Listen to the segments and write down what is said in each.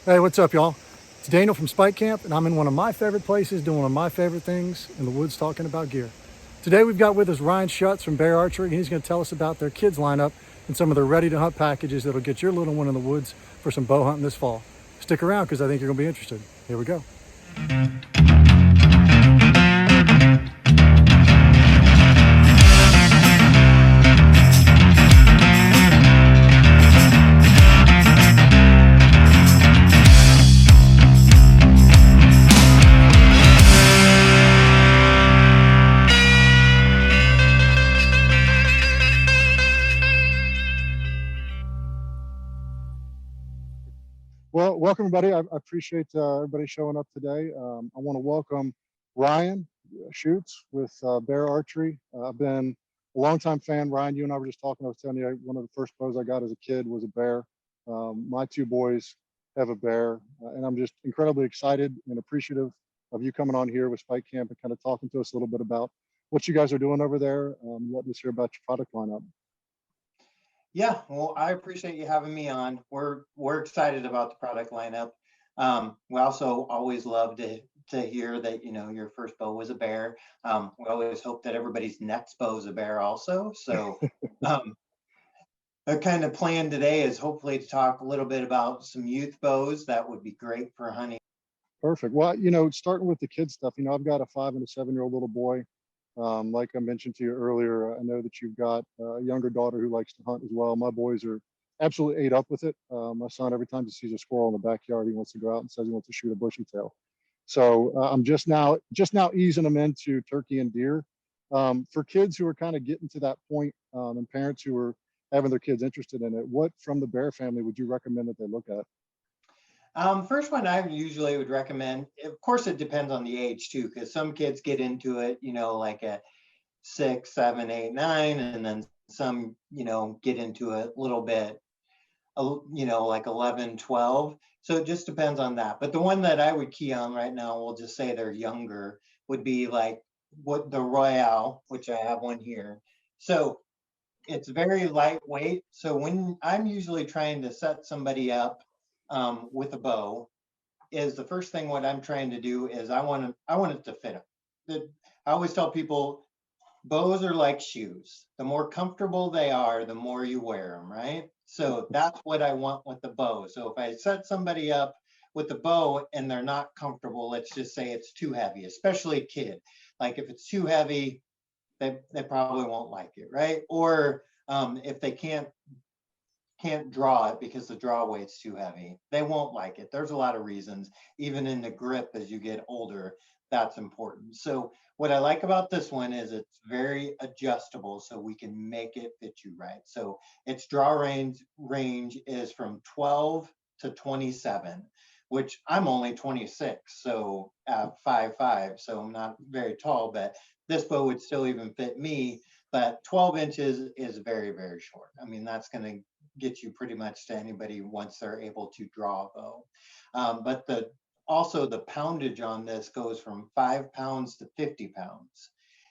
Hey, what's up, y'all? It's Daniel from Spike Camp, and I'm in one of my favorite places doing one of my favorite things in the woods talking about gear. Today, we've got with us Ryan Schutz from Bear Archery, and he's going to tell us about their kids lineup and some of their ready to hunt packages that'll get your little one in the woods for some bow hunting this fall. Stick around because I think you're going to be interested. Here we go. Well, welcome everybody. I appreciate everybody showing up today. I want to welcome Ryan Schutz with Bear Archery. I've been a longtime fan. Ryan, you and I were just talking. I was telling you one of the first bows I got as a kid was a bear. My two boys have a bear, and I'm just incredibly excited and appreciative of you coming on here with Spike Camp and kind of talking to us a little bit about what you guys are doing over there. Letting us hear about your product lineup. Yeah, well, I appreciate you having me on. We're excited about the product lineup. We also always love to hear that your first bow was a bear. We always hope that everybody's next bow is a bear also. So um, the kind of plan today is hopefully to talk a little bit about some youth bows that would be great for hunting. Perfect. Well, starting with the kid stuff, I've got a 5 and a 7-year-old little boy. Like I mentioned to you earlier, I know that you've got a younger daughter who likes to hunt as well. My boys are absolutely ate up with it. My son, every time he sees a squirrel in the backyard, he wants to go out and says he wants to shoot a bushy tail. So I'm just now easing them into turkey and deer. For kids who are kind of getting to that point, and parents who are having their kids interested in it, what from the bear family would you recommend that they look at? First one I usually would recommend, of course, it depends on the age too, because some kids get into it, like at 6, 7, 8, 9, and then some, get into it a little bit, like 11, 12. So it just depends on that. But the one that I would key on right now, we'll just say they're younger, would be like what the Royale, which I have one here. So it's very lightweight. So when I'm usually trying to set somebody up with a bow, is the first thing what I'm trying to do is I want it to fit them. I always tell people bows are like shoes. The more comfortable they are, the more you wear them, right? So that's what I want with the bow. So if I set somebody up with the bow and they're not comfortable, let's just say it's too heavy, especially a kid. Like if it's too heavy, they probably won't like it, right? Or if they can't draw it because the draw weight's too heavy, they won't like it. There's a lot of reasons. Even in the grip as you get older, that's important. So what I like about this one is it's very adjustable, so we can make it fit you right. So its draw range is from 12 to 27, which I'm only 26, so at 5'5", so I'm not very tall, but this bow would still even fit me. But 12 inches is very, very short. I mean, that's going to get you pretty much to anybody once they're able to draw a bow. But also the poundage on this goes from 5 pounds to 50 pounds.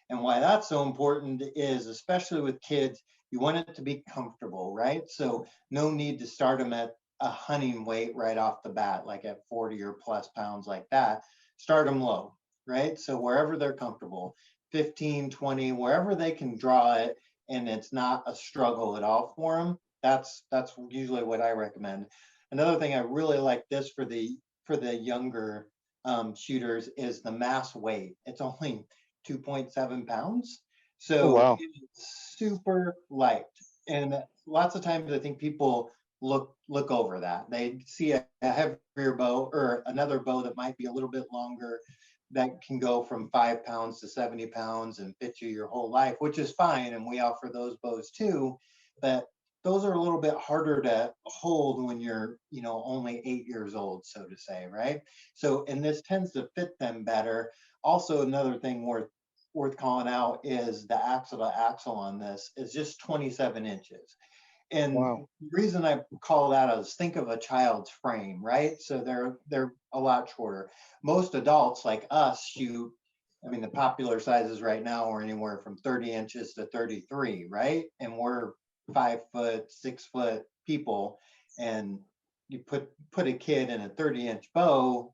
And why that's so important is, especially with kids, you want it to be comfortable, right? So no need to start them at a hunting weight right off the bat, like at 40 or plus pounds like that. Start them low, right? So wherever they're comfortable, 15, 20, wherever they can draw it and it's not a struggle at all for them, that's usually what I recommend. Another thing I really like this for the younger shooters is the mass weight. It's only 2.7 pounds, Oh, so wow. it's super light. And lots of times I think people look over that. They see a heavier bow or another bow that might be a little bit longer that can go from 5 pounds to 70 pounds and fit you your whole life, which is fine. And we offer those bows too. But those are a little bit harder to hold when you're, only 8 years old, so to say, right? So, and this tends to fit them better. Also, another thing worth calling out is the axle to axle on this is just 27 inches. And Wow. the reason I call that is think of a child's frame, right? So they're a lot shorter. Most adults like us shoot, I mean, the popular sizes right now are anywhere from 30 inches to 33, right? And we're 5 foot, 6 foot people. And you put a kid in a 30-inch bow,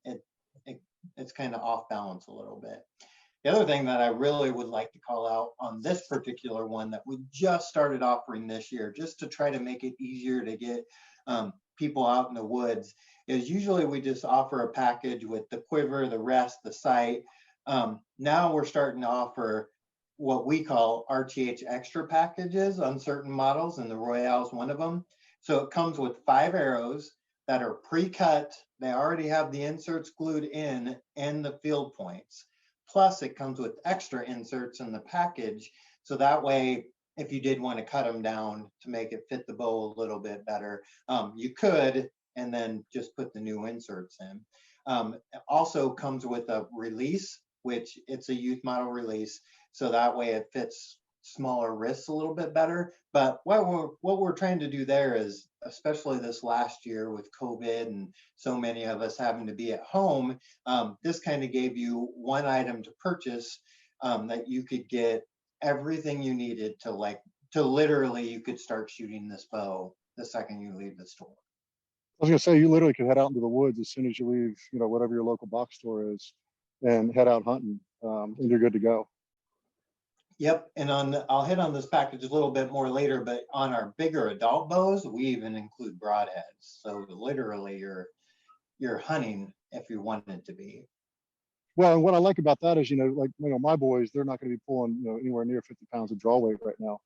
it's kind of off balance a little bit. The other thing that I really would like to call out on this particular one that we just started offering this year, just to try to make it easier to get people out in the woods, is usually we just offer a package with the quiver, the rest, the sight. Now we're starting to offer what we call RTH extra packages on certain models, and the Royale is one of them. So it comes with 5 arrows that are pre-cut. They already have the inserts glued in and the field points. Plus it comes with extra inserts in the package. So that way, if you did want to cut them down to make it fit the bow a little bit better, you could, and then just put the new inserts in. It also comes with a release, which it's a youth model release. So that way it fits smaller wrists a little bit better. But what we're trying to do there is, especially this last year with COVID and so many of us having to be at home, this kind of gave you one item to purchase that you could get everything you needed to literally, you could start shooting this bow the second you leave the store. I was gonna say, you literally could head out into the woods as soon as you leave, whatever your local box store is, and head out hunting, and you're good to go. Yep, and I'll hit on this package a little bit more later, but on our bigger adult bows, we even include broadheads. So literally you're hunting if you want it to be. Well, and what I like about that is, my boys, they're not going to be pulling, anywhere near 50 pounds of draw weight right now,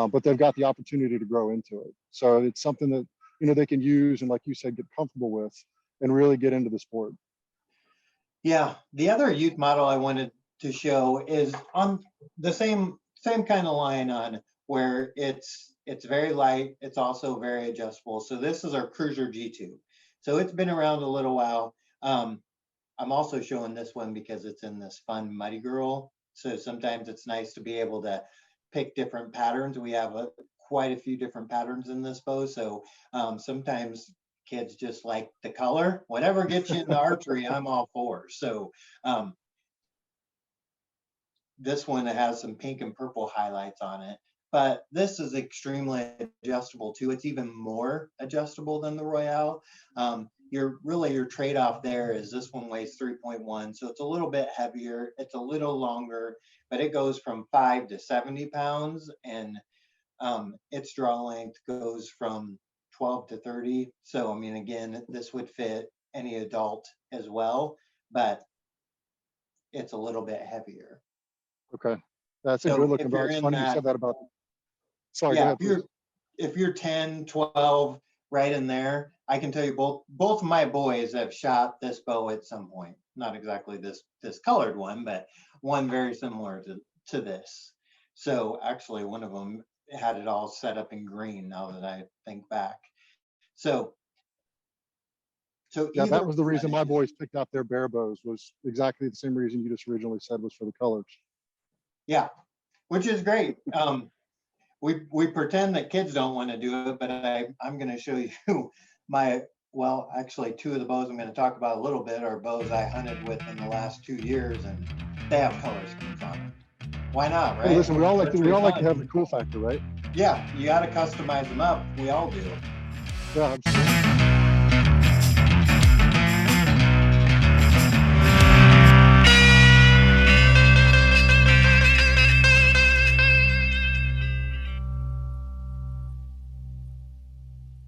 but they've got the opportunity to grow into it. So it's something that, they can use and, like you said, get comfortable with and really get into the sport. Yeah, the other youth model I wanted to show is on the same kind of line on where it's very light. It's also very adjustable. So this is our Cruiser G2. So it's been around a little while. I'm also showing this one because it's in this fun Muddy Girl. So sometimes it's nice to be able to pick different patterns. We have quite a few different patterns in this bow. So sometimes kids just like the color. Whatever gets you into archery, I'm all for. So this one has some pink and purple highlights on it, but this is extremely adjustable too. It's even more adjustable than the Royale. Your trade-off there is this one weighs 3.1, so it's a little bit heavier, it's a little longer, but it goes from 5 to 70 pounds, and its draw length goes from 12 to 30. So, I mean, again, this would fit any adult as well, but it's a little bit heavier. Okay, that's a good looking bow. It's funny you said that about. Sorry, yeah, go ahead, if you're 10, 12, right in there, I can tell you both of my boys have shot this bow at some point. Not exactly this colored one, but one very similar to this. So actually, one of them had it all set up in green. Now that I think back, so yeah, that was the reason my boys picked out their Bear bows, was exactly the same reason you just originally said, was for the colors. Yeah, which is great. We pretend that kids don't want to do it, but I'm going to show you actually 2 of the bows I'm going to talk about a little bit are bows I hunted with in the last 2 years, and they have color schemes on them. Why not, right? Hey, listen, we all like to have the cool factor, right? Yeah, you got to customize them up. We all do. Yeah, absolutely.